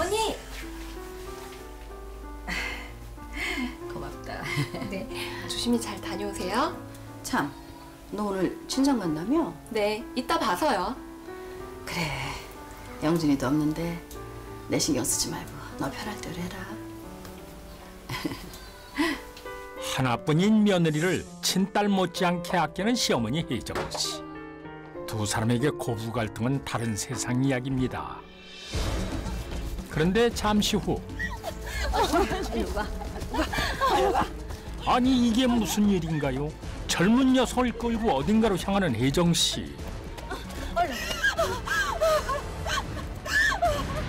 어머니! 고맙다. 네, 조심히 잘 다녀오세요. 참, 너 오늘 친정 간다며? 네, 이따 봐서요. 그래, 영준이도 없는데 내 신경 쓰지 말고 너 편할 대로 해라. 하나뿐인 며느리를 친딸 못지않게 아끼는 시어머니 혜정 씨. 두 사람에게 고부 갈등은 다른 세상 이야기입니다. 그런데 잠시 후 아니 이게 무슨 일인가요? 젊은 녀석을 끌고 어딘가로 향하는 혜정 씨.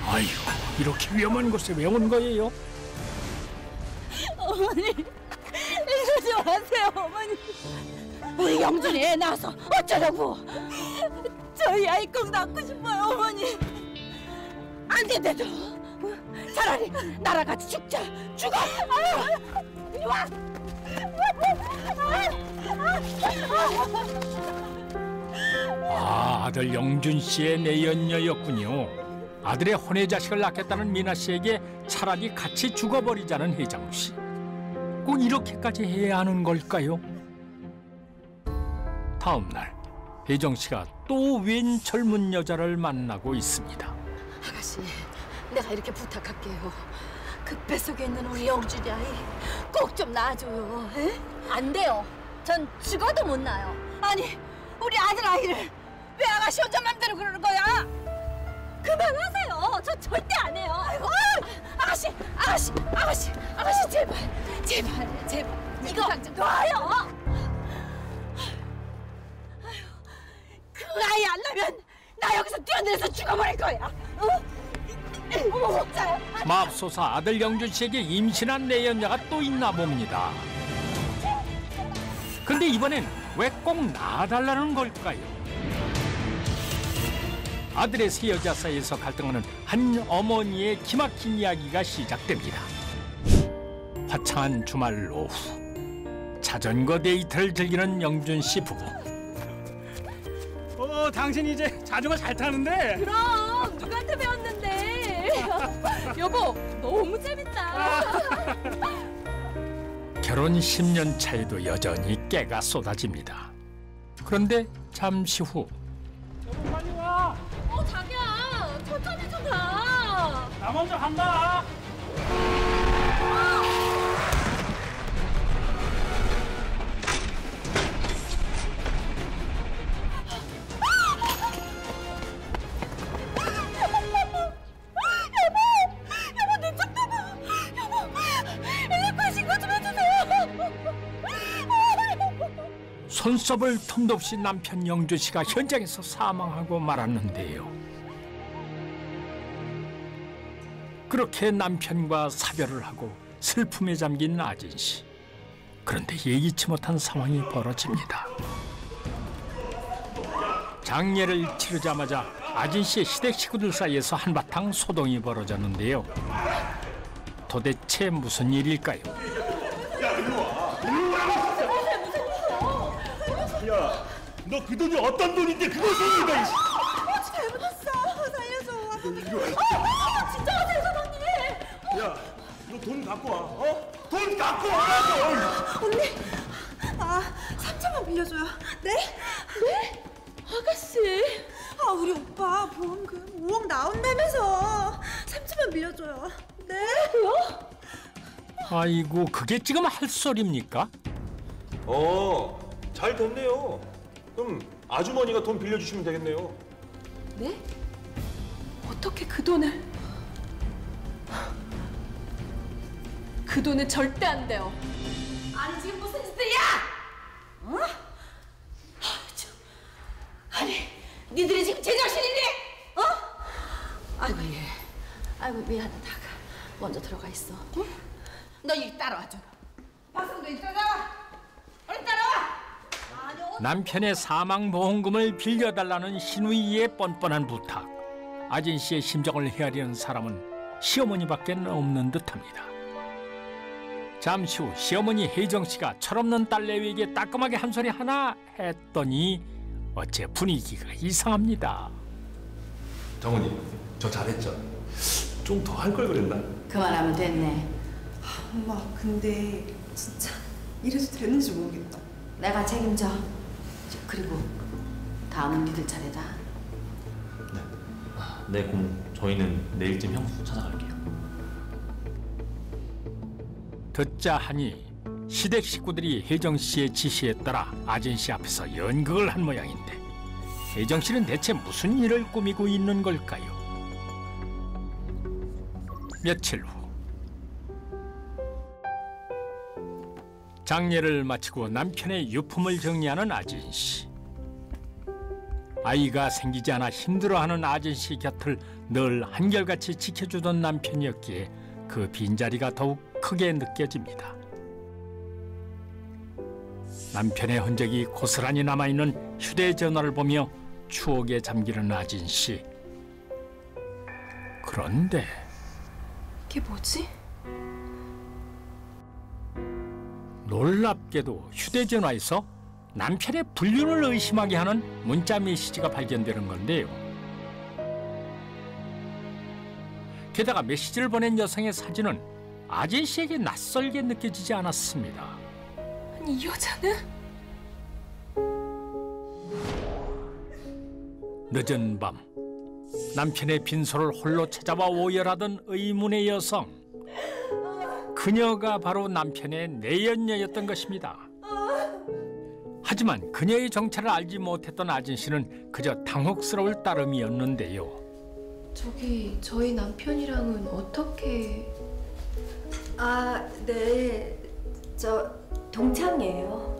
아이고 이렇게 위험한 곳에 왜 온 거예요? 어머니 이러지 마세요 어머니. 우리 영준이 애 낳아서 어쩌라고. 저희 아이 꼭 낳고 싶어요 어머니. 안 된대도 차라리 나랑 같이 죽자. 죽어. 이리 와. 아, 아들 영준 씨의 내연녀였군요. 아들의 혼외 자식을 낳겠다는 미나 씨에게 차라리 같이 죽어버리자는 혜정 씨. 꼭 이렇게까지 해야 하는 걸까요? 다음 날 혜정 씨가 또 웬 젊은 여자를 만나고 있습니다. 아가씨, 내가 이렇게 부탁할게요. 그 뱃속에 있는 우리 영준이 아이 꼭 좀 낳아줘요. 에? 안 돼요. 전 죽어도 못 낳아요. 아니, 우리 아들 아이를 왜 아가씨 혼자 맘대로 그러는 거야? 그만하세요. 저 절대 안 해요. 아이고, 아가씨, 제발. 이거 당장 놔요. 그 아이 안 낳으면 나 여기서 뛰어내려서 죽어버릴 거야. 어머, 진짜요? 맙소사 아들 영준 씨에게 임신한 내연녀가 또 있나 봅니다. 근데 이번엔 왜 꼭 낳아달라는 걸까요? 아들의 세 여자 사이에서 갈등하는 한 어머니의 기막힌 이야기가 시작됩니다. 화창한 주말 오후 자전거 데이트를 즐기는 영준 씨 부부. 당신 이제 자전거 잘 타는데? 그럼 누구한테 배웠는데? 여보, 너무 재밌다. 결혼 10년 차에도 여전히 깨가 쏟아집니다. 그런데 잠시 후 여보 빨리 와. 자기야, 천천히 좀 가. 나 먼저 간다. 여보, 내 쪽 봐봐. 여보, 일일구 신고 좀 해주세요. 손썹을 틈도 없이 남편 영준 씨가 현장에서 사망하고 말았는데요. 그렇게 남편과 사별을 하고 슬픔에 잠긴 아진 씨. 그런데 예기치 못한 상황이 벌어집니다. 장례를 치르자마자 아진 씨의 시댁 식구들 사이에서 한바탕 소동이 벌어졌는데요. 도대체 무슨 일일까요? 야, 너 그 돈이 어떤 돈인데 그걸 씁니까? 잘못했어. 살려줘. 진짜 사장님. 야, 너 돈 갖고 와. 돈 갖고 와. 언니, 3천만 빌려줘요. 네? 네? 아가씨. 우리 오빠 보험금 5억 나온다면서 3천만 빌려줘요. 네? 뭐야? 아이고 그게 지금 할 소리입니까? 잘 됐네요. 그럼 아주머니가 돈 빌려주시면 되겠네요. 네? 어떻게 그 돈을? 그 돈은 절대 안 돼요. 아니 지금 무슨 짓이야? 어? 아니 니들이 지금 제정신이니? 어? 아이고 예. 아이고 미안하다가 먼저 들어가 있어. 응? 너 이 따라와줘. 박성도 이 따라와. 얼른 따라와. 남편의 사망보험금을 빌려달라는 신우이의 뻔뻔한 부탁. 아진 씨의 심정을 헤아리는 사람은 시어머니밖에 없는 듯합니다. 잠시 후 시어머니 혜정 씨가 철없는 딸내미에게 따끔하게 한 소리 하나 했더니 어째 분위기가 이상합니다. 정훈이, 저 잘했죠? 좀 더 할 걸 그랬나? 그만하면 됐네. 엄마, 근데 진짜 이래도 되는지 모르겠다. 내가 책임져. 그리고 다음은 니들 차례다. 네, 그럼 저희는 내일쯤 형수 찾아갈게요. 듣자 하니 시댁 식구들이 혜정 씨의 지시에 따라 아진 씨 앞에서 연극을 한 모양인데 혜정 씨는 대체 무슨 일을 꾸미고 있는 걸까요? 며칠 후 장례를 마치고 남편의 유품을 정리하는 아진 씨. 아이가 생기지 않아 힘들어하는 아진 씨 곁을 늘 한결같이 지켜주던 남편이었기에 그 빈자리가 더욱 크게 느껴집니다. 남편의 흔적이 고스란히 남아있는 휴대전화를 보며 추억에 잠기는 아진 씨. 그런데 이게 뭐지? 놀랍게도 휴대전화에서 남편의 불륜을 의심하게 하는 문자 메시지가 발견되는 건데요. 게다가 메시지를 보낸 여성의 사진은 아진 씨에게 낯설게 느껴지지 않았습니다. 아니, 이 여자는? 늦은 밤 남편의 빈소를 홀로 찾아와 오열하던 의문의 여성. 그녀가 바로 남편의 내연녀였던 것입니다. 하지만 그녀의 정체를 알지 못했던 아진 씨는 그저 당혹스러울 따름이었는데요. 저기 저희 남편이랑은 어떻게... 아, 네. 저 동창이에요.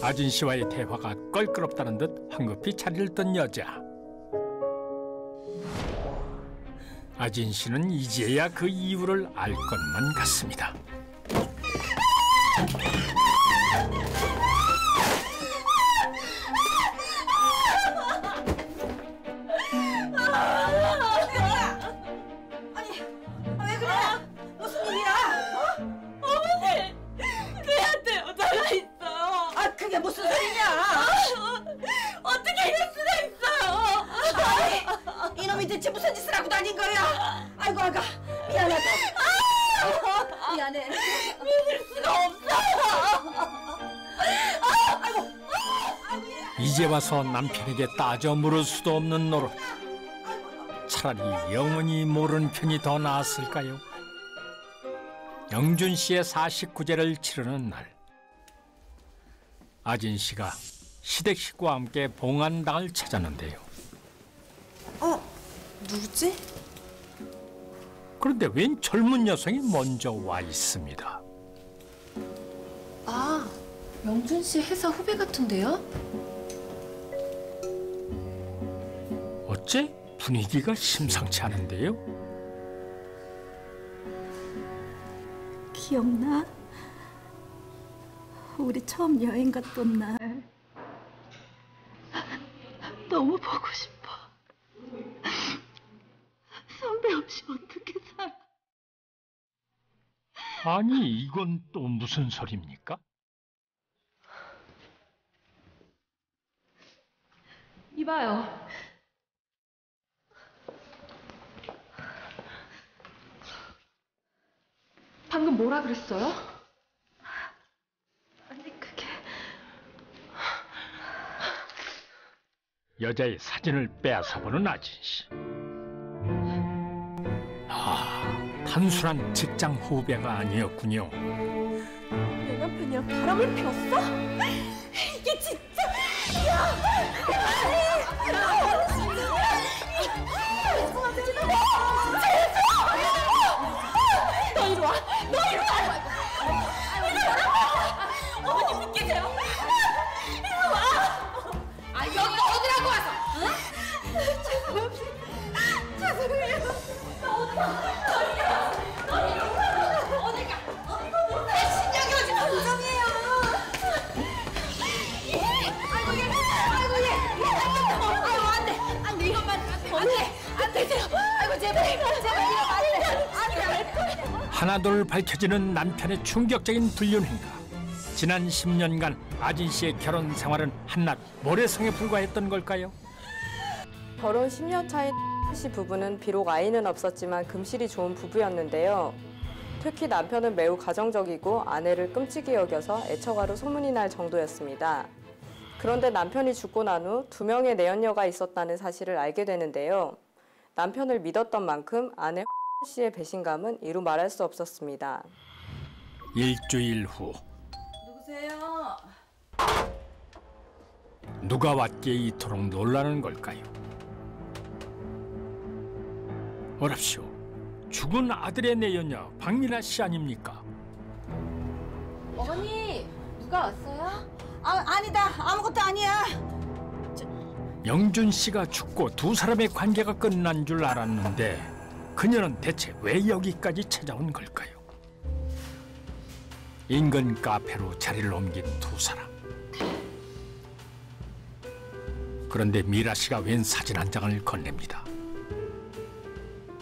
아진 씨와의 대화가 껄끄럽다는 듯 황급히 자리를 뜬 여자. 아진 씨는 이제야 그 이유를 알 것만 같습니다. 왜 그래? 무슨 일이야? 어머니, 걔한테 여자가 있어요. 아, 그게 무슨 소리냐? 어떻게 이럴 수가 있어요? 아니, 이놈이 대체 무슨 짓을 하고 다닌 거야? 아이고, 아가, 미안하다. 미안해. 믿을 수가 없어요. 이제 와서 남편에게 따져 물을 수도 없는 노릇. 차라리 영원히 모르는 편이 더 나았을까요? 영준 씨의 49제를 치르는 날, 아진 씨가 시댁 식구와 함께 봉안당을 찾았는데요. 누구지? 그런데 웬 젊은 여성이 먼저 와 있습니다. 아, 영준 씨 회사 후배 같은데요? 어째 분위기가 심상치 않은데요? 기억나? 우리 처음 여행 갔던 날. 너무 보고 싶어. 선배 없이 어떻게 살아? 아니, 이건 또 무슨 소리입니까? 이봐요. 방금 뭐라 그랬어요? 아니, 그게... 여자의 사진을 빼앗아보는 아진 씨. 단순한 직장 후배가 아니었군요. 내 남편이랑 바람을 피웠어? 이게 진짜... 너 이리 와! 너 이리 와! 어머니 믿기세요? 이리 와! 아, 여기가 어디라고 와서? 응? 죄송해요. 너 어디가? 내 신경이 오지 마. 죄송해요. 아이고, 안 돼. 안 돼, 이것만 안 되세요. 아이고, 제발 이러면 안 돼. 하나둘 밝혀지는 남편의 충격적인 불륜 행각. 지난 10년간 아진 씨의 결혼 생활은 한낱 모래성에 불과했던 걸까요? 결혼 10년 차인 씨 부부는 비록 아이는 없었지만 금실이 좋은 부부였는데요. 특히 남편은 매우 가정적이고 아내를 끔찍이 여겨서 애처가로 소문이 날 정도였습니다. 그런데 남편이 죽고 난 후 2명의 내연녀가 있었다는 사실을 알게 되는데요. 남편을 믿었던 만큼 아내 씨의 배신감은 이루 말할 수 없었습니다. 일주일 후 누구세요? 누가 왔기에 이토록 놀라는 걸까요? 어랍시오. 죽은 아들의 내연녀 박미라 씨 아닙니까? 어머니, 누가 왔어요? 아니다. 아무것도 아니야. 영준 씨가 죽고 두 사람의 관계가 끝난 줄 알았는데 그녀는 대체 왜 여기까지 찾아온 걸까요? 인근 카페로 자리를 옮긴 두 사람. 그런데 미라 씨가 웬 사진 한 장을 건넵니다.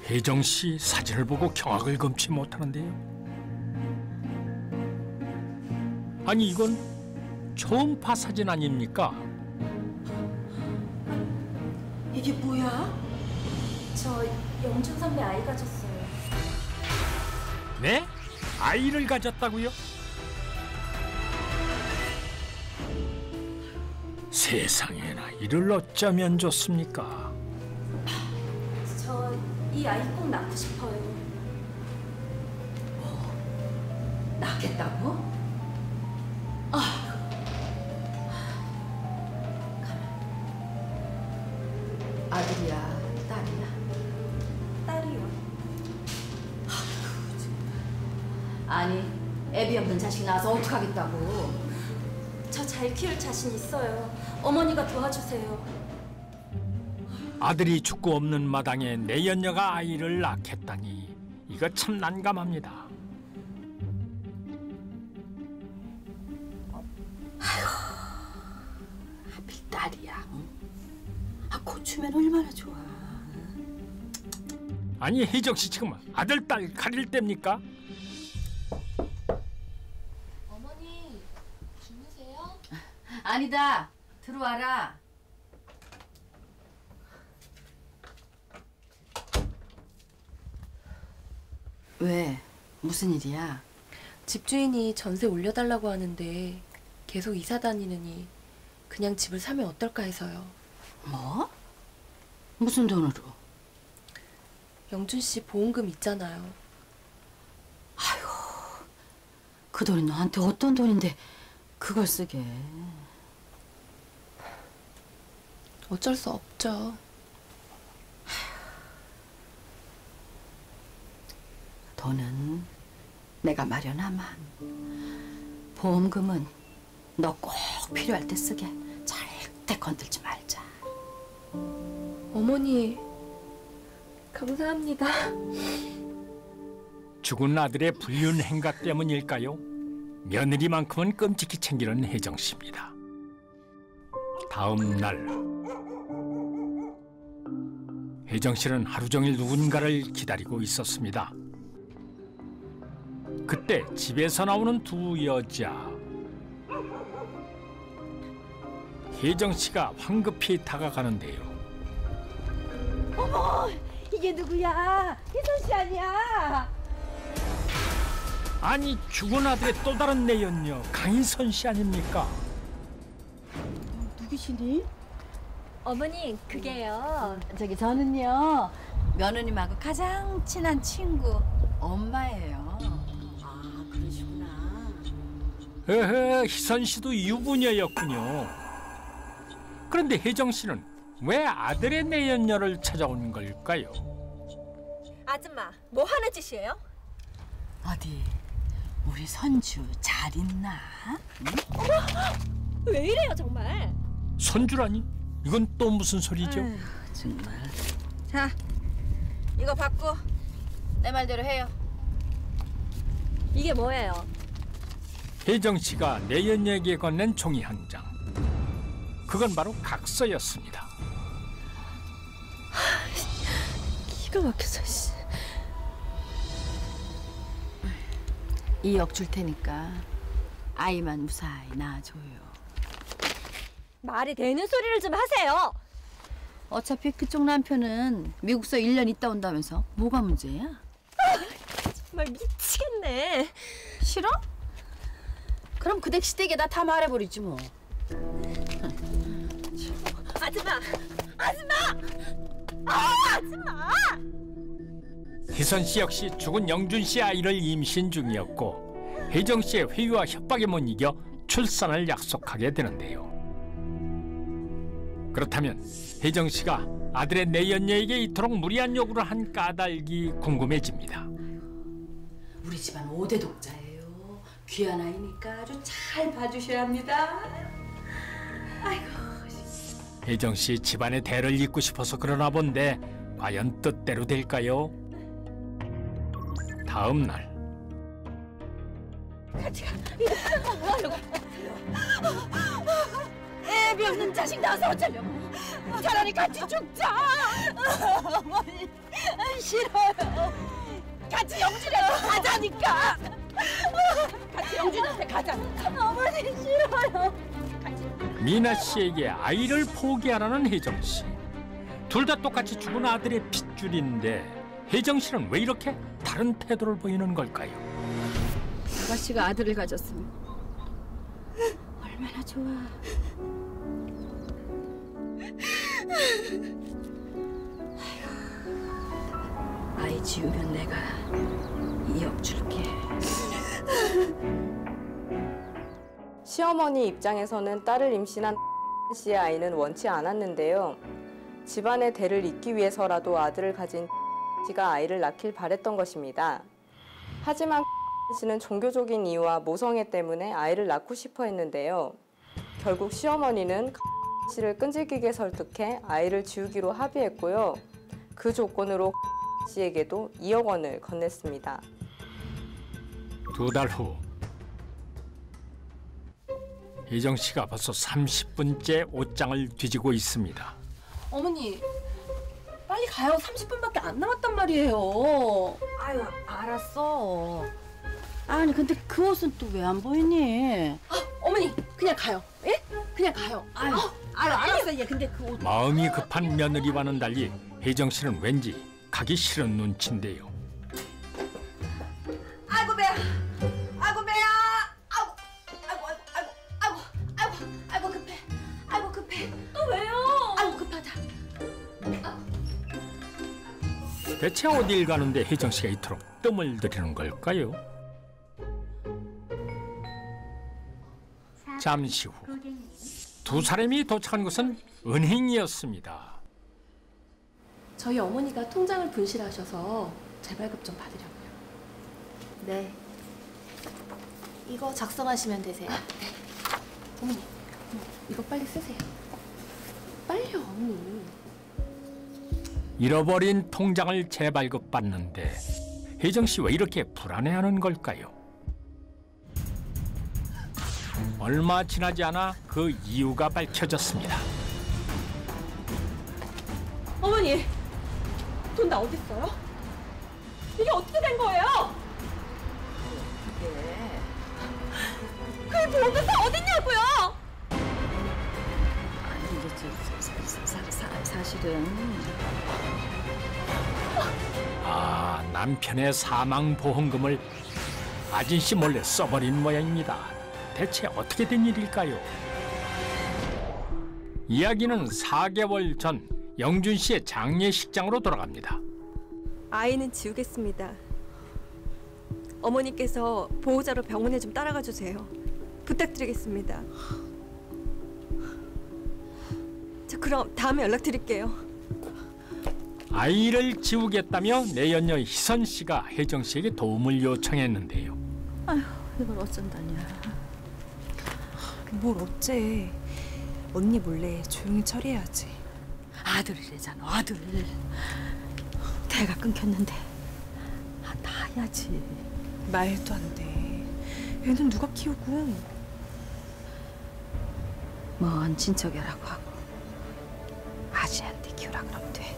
혜정 씨 사진을 보고 경악을 금치 못하는데요. 아니 이건 초음파 사진 아닙니까? 이게 뭐야? 저 영준 선배 아이 가졌어요. 네? 아이를 가졌다고요? 세상에나 이를 어쩌면 좋습니까? 저 이 아이 꼭 낳고 싶어요. 낳겠다고? 아들이야, 딸이야? 딸이요. 아니, 애비 없는 자식 낳아서 어떡하겠다고. 저 잘 키울 자신 있어요. 어머니가 도와주세요. 아들이 죽고 없는 마당에 내연녀가 아이를 낳겠다니 이거 참 난감합니다. 하필 딸이야. 고추면 얼마나 좋아. 아니 혜정 씨 지금 아들 딸 가릴 때입니까? 어머니, 주무세요? 아니다. 들어와라. 왜? 무슨 일이야? 집주인이 전세 올려달라고 하는데 계속 이사 다니느니 그냥 집을 사면 어떨까 해서요. 뭐? 무슨 돈으로? 영준 씨 보험금 있잖아요. 그 돈이 너한테 어떤 돈인데 그걸 쓰게. 어쩔 수 없죠. 돈은 내가 마련하마. 보험금은 너 꼭 필요할 때 쓰게. 절대 건들지 말자. 어머니, 감사합니다. 죽은 아들의 불륜 행각 때문일까요? 며느리만큼은 끔찍히 챙기는 혜정 씨입니다. 다음 날 혜정 씨는 하루 종일 누군가를 기다리고 있었습니다. 그때 집에서 나오는 두 여자. 혜정 씨가 황급히 다가가는데요. 어머, 이게 누구야? 혜선 씨 아니야? 아니 죽은 아들의 또 다른 내연녀 강인선 씨 아닙니까? 누구시니? 어머니, 그게요. 저는요 며느님하고 가장 친한 친구 엄마예요. 아, 그러시구나. 에헤, 희선 씨도 유부녀였군요. 그런데 혜정 씨는 왜 아들의 내연녀를 찾아온 걸까요? 아줌마, 뭐 하는 짓이에요? 어디 우리 선주 잘 있나? 왜 이래요, 정말? 손주라니? 이건 또 무슨 소리죠? 정말. 자, 이거 받고 내 말대로 해요. 이게 뭐예요? 혜정 씨가 내연녀에게 건넨 종이 한 장. 그건 바로 각서였습니다. 기가 막혀서, 씨. 2억 줄 테니까 아이만 무사히 낳아줘요. 말이 되는 소리를 좀 하세요. 어차피 그쪽 남편은 미국서 1년 있다 온다면서 뭐가 문제야? 정말 미치겠네. 싫어? 그럼 그 댁시댁에다 다 말해버리지 뭐. 아줌마! 아줌마! 아줌마! 희선 씨 역시 죽은 영준 씨 아이를 임신 중이었고 혜정 씨의 회유와 협박에 못 이겨 출산을 약속하게 되는데요. 그렇다면 혜정 씨가 아들의 내연녀에게 이토록 무리한 요구를 한 까닭이 궁금해집니다. 우리 집안 5대 독자예요. 귀한 아이니까 아주 잘 봐주셔야 합니다. 아이고. 혜정 씨 집안의 대를 잇고 싶어서 그러나 본데 과연 뜻대로 될까요? 다음 날 애비 없는 자식 낳아서 어쩌려고. 차라리 같이 죽자. 어머니 싫어요. 같이 영준이한테 가자니까. 같이 영준이한테 가자니까. 어머니 싫어요. 미나 씨에게 아이를 포기하라는 혜정 씨. 둘 다 똑같이 죽은 아들의 핏줄인데 혜정 씨는 왜 이렇게 다른 태도를 보이는 걸까요? 아가씨가 아들을 가졌으면 얼마나 좋아. 아이 지우면 내가 2억 줄게. 시어머니 입장에서는 딸을 임신한 씨의 아이는 원치 않았는데요. 집안의 대를 잇기 위해서라도 아들을 가진 씨가 아이를 낳길 바랬던 것입니다. 하지만 씨는 종교적인 이유와 모성애 때문에 아이를 낳고 싶어 했는데요. 결국 시어머니는 씨를 끈질기게 설득해 아이를 지우기로 합의했고요. 그 조건으로 씨에게도 2억 원을 건넸습니다. 2달 후 혜정 씨가 벌써 30분째 옷장을 뒤지고 있습니다. 어머니, 빨리 가요. 30분밖에 안 남았단 말이에요. 아유 알았어. 아니 근데 그 옷은 또 왜 안 보이니? 어머니, 그냥 가요. 예? 그냥 가요. 아유 알았어. 얘 근데 그 옷. 마음이 급한 며느리와는 달리 혜정 씨는 왠지 가기 싫은 눈치인데요. 아이고 배야. 아이고 배야. 아이고 급해. 아이고 급해. 또 왜요? 아이고 급하다. 대체 어딜 가는데 혜정 씨가 이토록 뜸을 들이는 걸까요? 잠시 후 두 사람이 도착한 곳은 은행이었습니다. 저희 어머니가 통장을 분실하셔서 재발급 좀 받으려고요. 네. 이거 작성하시면 되세요. 어머니, 이거 빨리 쓰세요. 빨리요, 어머니. 잃어버린 통장을 재발급받는데 혜정 씨 왜 이렇게 불안해하는 걸까요? 얼마 지나지 않아 그 이유가 밝혀졌습니다. 어머니, 돈 다 어디 있어요? 이게 어떻게 된 거예요? 그 돈은 다 어딨냐고요? 아니 이게 사실은 남편의 사망보험금을 아진 씨 몰래 써버린 모양입니다. 대체 어떻게 된 일일까요? 이야기는 4개월 전 영준 씨의 장례식장으로 돌아갑니다. 아이는 지우겠습니다. 어머니께서 보호자로 병원에 좀 따라가 주세요. 부탁드리겠습니다. 저 그럼 다음에 연락드릴게요. 아이를 지우겠다며 내연녀 희선 씨가 혜정 씨에게 도움을 요청했는데요. 아휴 이걸 어쩐다냐. 뭘 어째. 언니 몰래 조용히 처리해야지. 아들이래잖아 아들. 대가 끊겼는데 나야지. 말도 안 돼. 얘는 누가 키우고. 먼 친척이라고 하고 아지한테 키우라 그러면 돼.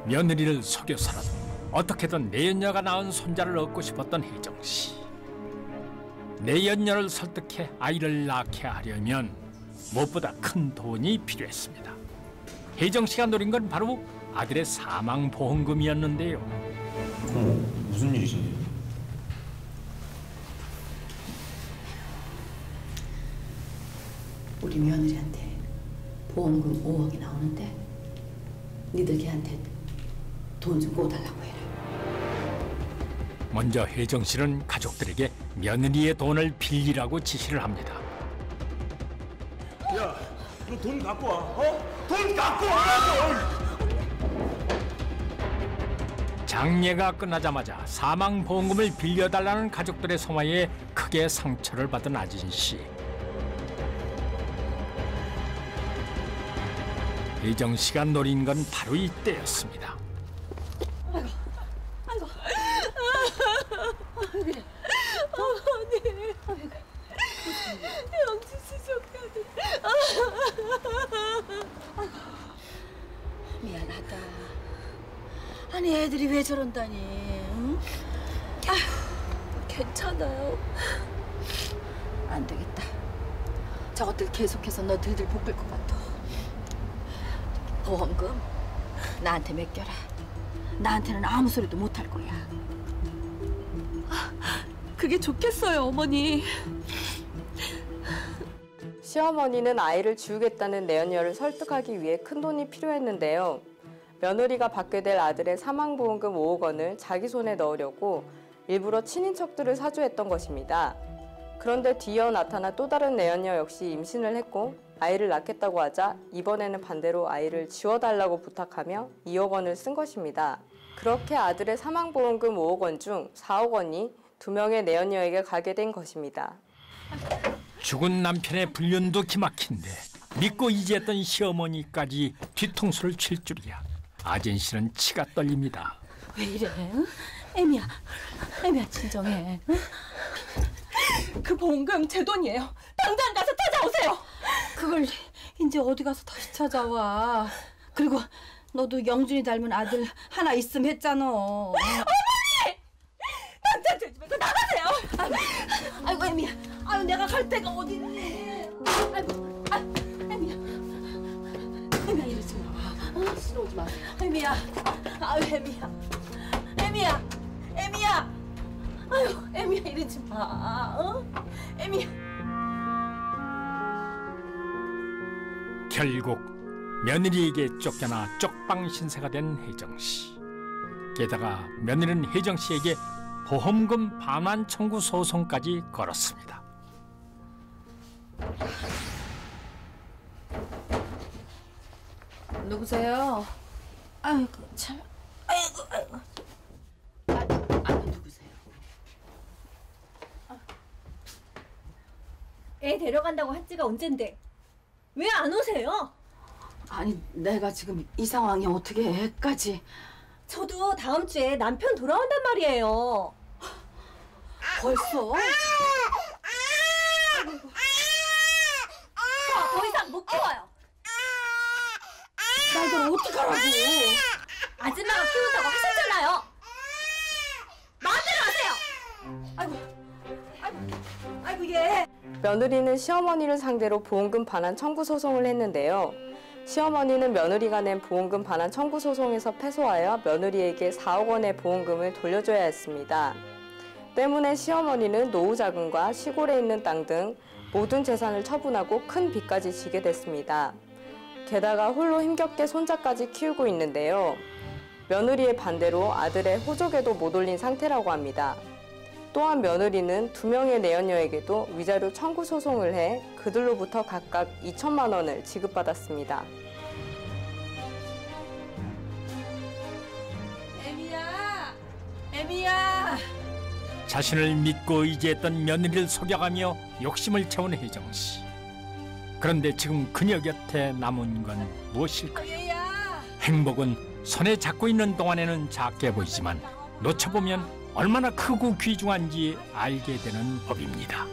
며느리를 속여서라도 어떻게든 내연녀가 낳은 손자를 얻고 싶었던 혜정 씨. 내연녀를 설득해 아이를 낳게 하려면 무엇보다 큰 돈이 필요했습니다. 혜정 씨가 노린 건 바로 아들의 사망보험금이었는데요. 무슨 일이신데요? 우리 며느리한테 보험금 5억이 나오는데 니들 걔한테 돈 좀 꿔달라고 해라. 먼저 혜정 씨는 가족들에게 며느리의 돈을 빌리라고 지시를 합니다. 야, 너 돈 갖고 와. 돈 갖고 와. 장례가 끝나자마자 사망보험금을 빌려달라는 가족들의 성화에 크게 상처를 받은 아진 씨. 혜정 씨가 노린 건 바로 이때였습니다. 영진 씨 좋거든. 미안하다. 아니 애들이 왜 저런다니? 응? 아휴, 괜찮아요. 안 되겠다. 저것들 계속해서 너 들들 볶을 것 같아. 보험금 나한테 맡겨라. 나한테는 아무 소리도 못 할 거야. 그게 좋겠어요, 어머니. 시어머니는 아이를 지우겠다는 내연녀를 설득하기 위해 큰돈이 필요했는데요. 며느리가 받게 될 아들의 사망보험금 5억 원을 자기 손에 넣으려고 일부러 친인척들을 사주했던 것입니다. 그런데 뒤이어 나타난 또 다른 내연녀 역시 임신을 했고 아이를 낳겠다고 하자 이번에는 반대로 아이를 지워달라고 부탁하며 2억 원을 쓴 것입니다. 그렇게 아들의 사망보험금 5억 원 중 4억 원이 2명의 내연녀에게 가게 된 것입니다. 죽은 남편의 불륜도 기막힌데 믿고 의지했던 시어머니까지 뒤통수를 칠 줄이야. 아진 씨는 치가 떨립니다. 왜 이래? 응? 애미야, 진정해. 응? 그 보험금 제 돈이에요. 당장 가서 찾아오세요. 그걸 이제 어디 가서 다시 찾아와. 그리고 너도 영준이 닮은 아들 하나 있음 했잖아. 당장 제 집에서 나가세요. 아이고 애미야. 아유 내가 갈 데가 어디 있니? 아이고, 애미야. 애미야 이러지 마. 싫어오지 마세요. 애미야. 아유 애미야. 아유 애미야 이러지 마. 애미야. 결국 며느리에게 쫓겨나 쪽방 신세가 된 혜정 씨. 게다가 며느리는 혜정 씨에게 보험금 반환 청구 소송까지 걸었습니다. 누구세요? 아이고 참. 아이고. 누구세요? 애 데려간다고 한 지가 언젠데 왜 안 오세요? 아니 내가 지금 이 상황이 어떻게 애까지. 저도 다음 주에 남편 돌아온단 말이에요. 벌써? 더 이상 못 키워요. 나 이걸 어떡하라고. 아줌마가 키운다고 하셨잖아요. 마음대로 하세요. 아이고 얘. 며느리는 시어머니를 상대로 보험금 반환 청구 소송을 했는데요. 시어머니는 며느리가 낸 보험금 반환 청구 소송에서 패소하여 며느리에게 4억 원의 보험금을 돌려줘야 했습니다. 때문에 시어머니는 노후 자금과 시골에 있는 땅 등 모든 재산을 처분하고 큰 빚까지 지게 됐습니다. 게다가 홀로 힘겹게 손자까지 키우고 있는데요. 며느리의 반대로 아들의 호적에도 못 올린 상태라고 합니다. 또한 며느리는 2명의 내연녀에게도 위자료 청구 소송을 해 그들로부터 각각 2천만 원을 지급받았습니다. 애미야. 자신을 믿고 의지했던 며느리를 속여가며 욕심을 채운 혜정 씨. 그런데 지금 그녀 곁에 남은 건 무엇일까요? 행복은 손에 잡고 있는 동안에는 작게 보이지만 놓쳐보면 얼마나 크고 귀중한지 알게 되는 법입니다.